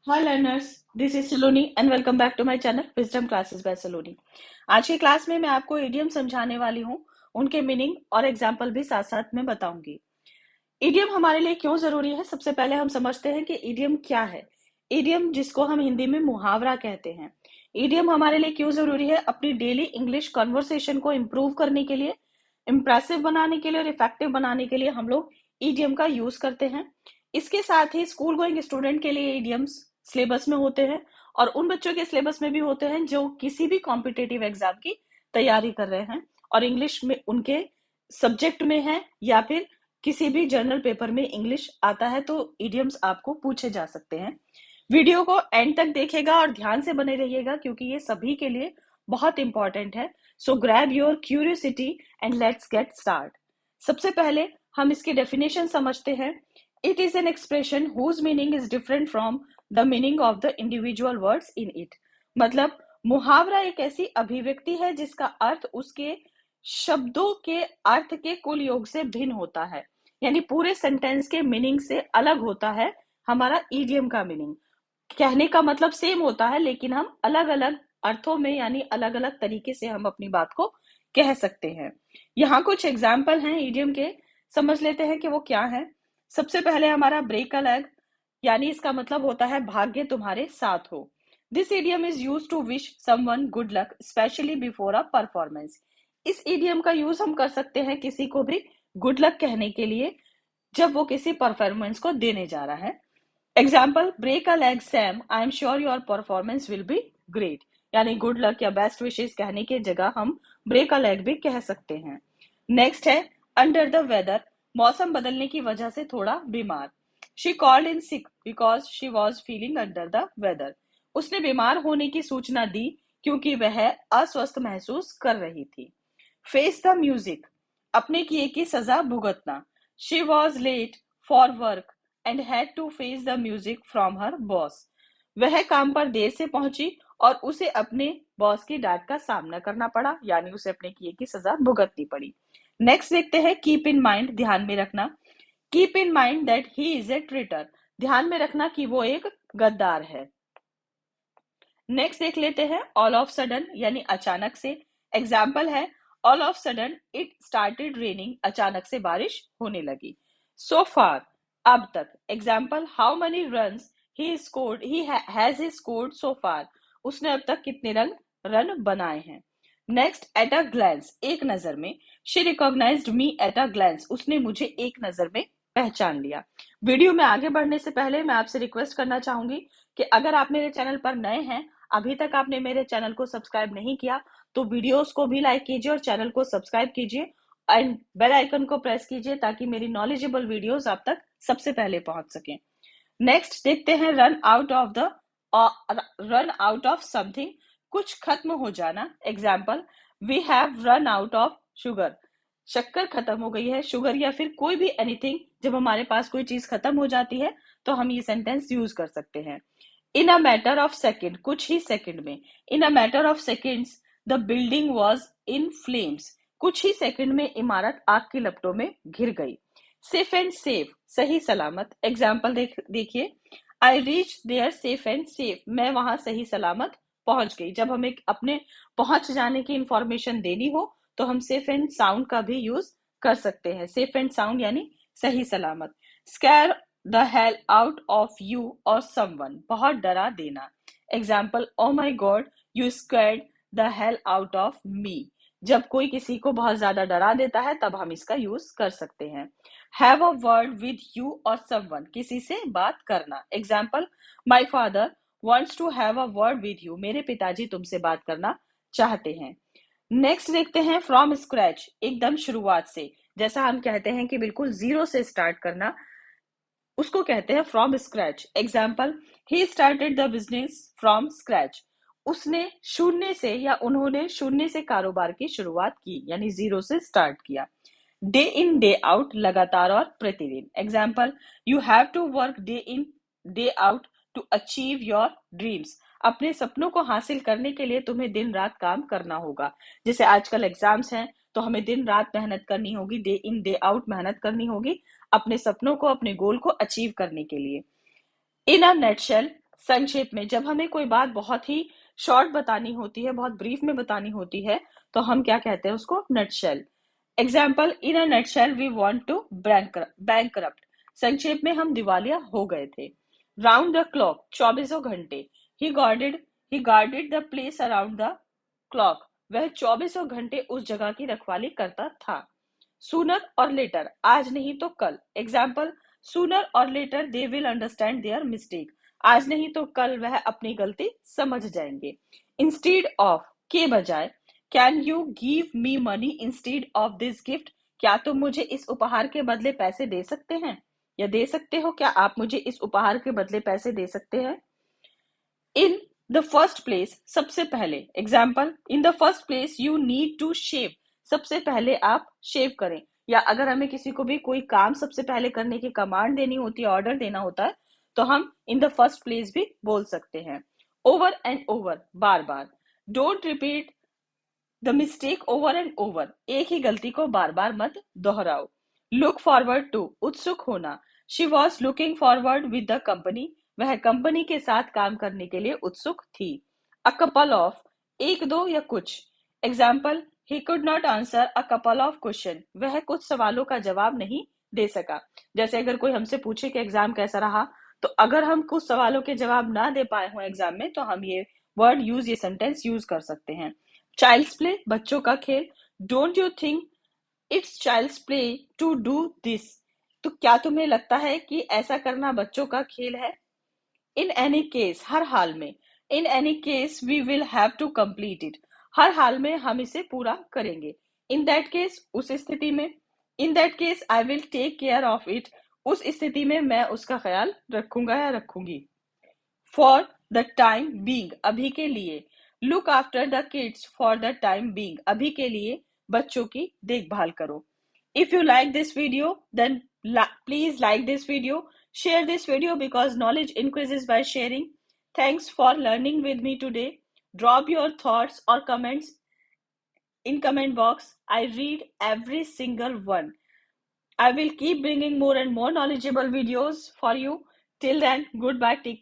Hi learners, this is Saloni and welcome back to my channel Wisdom Classes by Saloni। आज की class में मैं आपको idiom समझाने वाली हूँ, उनके मीनिंग और एग्जाम्पल भी साथ साथ में बताऊंगी। इडियम हमारे लिए क्यों जरूरी है, सबसे पहले हम समझते हैं कि इडियम क्या है। इडियम जिसको हम हिंदी में मुहावरा कहते हैं। इडियम हमारे लिए क्यों जरूरी है? अपनी डेली इंग्लिश कन्वर्सेशन को इम्प्रूव करने के लिए, इम्प्रेसिव बनाने के लिए और इफेक्टिव बनाने के लिए हम लोग इडियम का यूज करते हैं। इसके साथ ही स्कूल गोइंग स्टूडेंट के लिए इडियम्स सिलेबस में होते हैं और उन बच्चों के सिलेबस में भी होते हैं जो किसी भी कॉम्पिटेटिव एग्जाम की तैयारी कर रहे हैं और इंग्लिश में उनके सब्जेक्ट में है या फिर किसी भी जर्नल पेपर में इंग्लिश आता है तो इडियम्स आपको पूछे जा सकते हैं। वीडियो को एंड तक देखेगा और ध्यान से बने रहिएगा क्योंकि ये सभी के लिए बहुत इंपॉर्टेंट है। So grab your curiosity and let's get start. सबसे पहले हम इसकी डेफिनेशन समझते हैं। It is an expression whose meaning is different from the meaning of the individual words in it. मतलब मुहावरा एक ऐसी अभिव्यक्ति है जिसका अर्थ उसके शब्दों के अर्थ के कुल योग से भिन्न होता है, यानी पूरे सेंटेंस के मीनिंग से अलग होता है। हमारा ईडियम का मीनिंग कहने का मतलब सेम होता है लेकिन हम अलग अलग अर्थों में यानी अलग अलग तरीके से हम अपनी बात को कह सकते हैं। यहाँ कुछ एग्जाम्पल हैं ईडियम के, समझ लेते हैं कि वो क्या है। सबसे पहले हमारा ब्रेक अ लेग, यानी इसका मतलब होता है भाग्य तुम्हारे साथ हो। This idiom is use to wish someone good luck specially before a performance. इस इडियम का यूज हम कर सकते हैं किसी को भी गुड लक कहने के लिए जब वो किसी परफॉर्मेंस को देने जा रहा है। Example, break a leg Sam, I am sure your performance will be great. यानी गुड लक या बेस्ट विशेष कहने की जगह हम ब्रेक अ लेग भी कह सकते हैं। नेक्स्ट है अंडर द वेदर, मौसम बदलने की वजह से थोड़ा बीमार। She called in sick because she was feeling under the weather. उसने बीमार होने की सूचना दी क्योंकि वह अस्वस्थ महसूस कर रही थी। फेस द म्यूजिक, अपने किए की सजा भुगतना। She was late for work and had to face the music from her boss. वह काम पर देर से पहुंची और उसे अपने बॉस की डांट का सामना करना पड़ा, यानी उसे अपने किए की सजा भुगतनी पड़ी। नेक्स्ट देखते हैं कीप इन माइंड, ध्यान में रखना। Keep in mind that he is a traitor, ध्यान में रखना कि वो एक गद्दार है। नेक्स्ट देख लेते हैं ऑल ऑफ सडन, यानी अचानक से। एग्जाम्पल है all of sudden it started raining, अचानक से बारिश होने लगी। सो फार, अब तक। Example, how many runs he scored, he has he scored so far, उसने अब तक कितने रन बनाए हैं। नेक्स्ट एट अ ग्लैंस, एक नजर में। She recognised me at a glance, उसने मुझे एक नजर में पहचान लिया। वीडियो में आगे बढ़ने से पहले मैं आपसे रिक्वेस्ट करना चाहूंगी कि अगर आप मेरे चैनल पर नए हैं, अभी तक आपने मेरे चैनल को सब्सक्राइब नहीं किया, तो वीडियोस को भी लाइक कीजिए और चैनल को सब्सक्राइब कीजिए एंड बेल आइकन को प्रेस कीजिए ताकि मेरी नॉलेजेबल वीडियोस आप तक सबसे पहले पहुंच सके। नेक्स्ट देखते हैं रन आउट ऑफ समथिंग, कुछ खत्म हो जाना। Example, we have run out of sugar, शक्कर खत्म हो गई है। शुगर या फिर कोई भी एनीथिंग, जब हमारे पास कोई चीज खत्म हो जाती है तो हम ये सेंटेंस यूज कर सकते हैं। In a matter of second, कुछ ही सेकंड में। In a matter of seconds the building was in flames, कुछ ही सेकंड में इमारत आग की लपटों में घिर गई। सेफ एंड सेफ, सही सलामत। एग्जाम्पल देखिए, I reach there safe and safe, मैं वहां सही सलामत पहुंच गई। जब हमें अपने पहुंच जाने की इंफॉर्मेशन देनी हो तो हम सेफ एंड साउंड का भी यूज कर सकते हैं। सेफ एंड साउंड यानी सही सलामत। Scare the hell out of you or someone, बहुत डरा देना। Example, oh my God you scared the hell out of me, जब कोई किसी को बहुत ज्यादा डरा देता है तब हम इसका यूज कर सकते हैं। Have a word with you or someone, किसी से बात करना। Example, my father wants to have a word with you, मेरे पिताजी तुमसे बात करना चाहते हैं। नेक्स्ट देखते हैं फ्रॉम स्क्रैच, एकदम शुरुआत से। जैसा हम कहते हैं कि बिल्कुल जीरो से स्टार्ट करना, उसको कहते हैं from scratch. Example, he started the business from scratch, उसने शून्य से या उन्होंने शून्य से कारोबार की शुरुआत की, यानी जीरो से स्टार्ट किया। डे इन डे आउट, लगातार और प्रतिदिन। Example, you have to work day in day out to achieve your dreams, अपने सपनों को हासिल करने के लिए तुम्हें दिन रात काम करना होगा। जैसे आजकल एग्जाम्स हैं तो हमें दिन रात मेहनत करनी होगी, डे इन डे आउट मेहनत करनी होगी अपने सपनों को, अपने गोल को अचीव करने के लिए। इन अ नटशेल, संक्षेप में जब हमें कोई बात बहुत ही शॉर्ट बतानी होती है, बहुत ब्रीफ में बतानी होती है, तो हम क्या कहते हैं उसको? Nutshell. Example, in a nutshell we want to bankrupt. संक्षेप में हम दिवालिया हो गए थे। राउंड द क्लॉक, चौबीसों घंटे। He guarded the place around the clock. वह चौबीसों घंटे उस जगह की रखवाली करता था। सूनर और लेटर, आज नहीं तो कल। Example, sooner or later they will understand their mistake. आज नहीं तो कल वह अपनी गलती समझ जाएंगे। इंस्टीड ऑफ, के बजाय। Can you give me money instead of this gift? क्या तुम मुझे इस उपहार के बदले पैसे दे सकते हैं या दे सकते हो? क्या आप मुझे इस उपहार के बदले पैसे दे सकते हैं? इन द फर्स्ट प्लेस, सबसे पहले। Example, in the first place you need to shave. सबसे पहले आप शेव करें। या अगर हमें किसी को भी कोई काम सबसे पहले करने की कमांड देनी होती है, ऑर्डर देना होता है, तो हम इन द फर्स्ट प्लेस भी बोल सकते हैं। Over and over, bar bar. Don't repeat the mistake over and over. एक ही गलती को बार बार मत दोहराओ। लुक फॉरवर्ड टू, उत्सुक होना। She was looking forward with the company. वह कंपनी के साथ काम करने के लिए उत्सुक थी। अ कपल ऑफ, एक दो या कुछ। Example, he could not answer a couple of question. वह कुछ सवालों का जवाब नहीं दे सका। जैसे अगर कोई हमसे पूछे कि एग्जाम कैसा रहा, तो अगर हम कुछ सवालों के जवाब ना दे पाए हों एग्जाम में, तो हम ये सेंटेंस यूज कर सकते हैं। चाइल्ड्स प्ले, बच्चों का खेल। Don't you think it's child's play to do this? तो क्या तुम्हें लगता है कि ऐसा करना बच्चों का खेल है? इन एनी केस, हर हाल में। In any case we will have to complete it. हर हाल में हम इसे पूरा करेंगे। इन दैट केस, उस स्थिति में। In that case I will take care of it. उस स्थिति में मैं उसका ख्याल रखूंगा या रखूंगी। फॉर द टाइम बींग, अभी के लिए। Look after the kids for the time being, अभी के लिए बच्चों की देखभाल करो। If you like this video, then please like this video, share this video because knowledge increases by sharing. Thanks for learning with me today. Drop your thoughts or comments in comment box. I read every single one. I will keep bringing more and more knowledgeable videos for you. Till then, goodbye. Take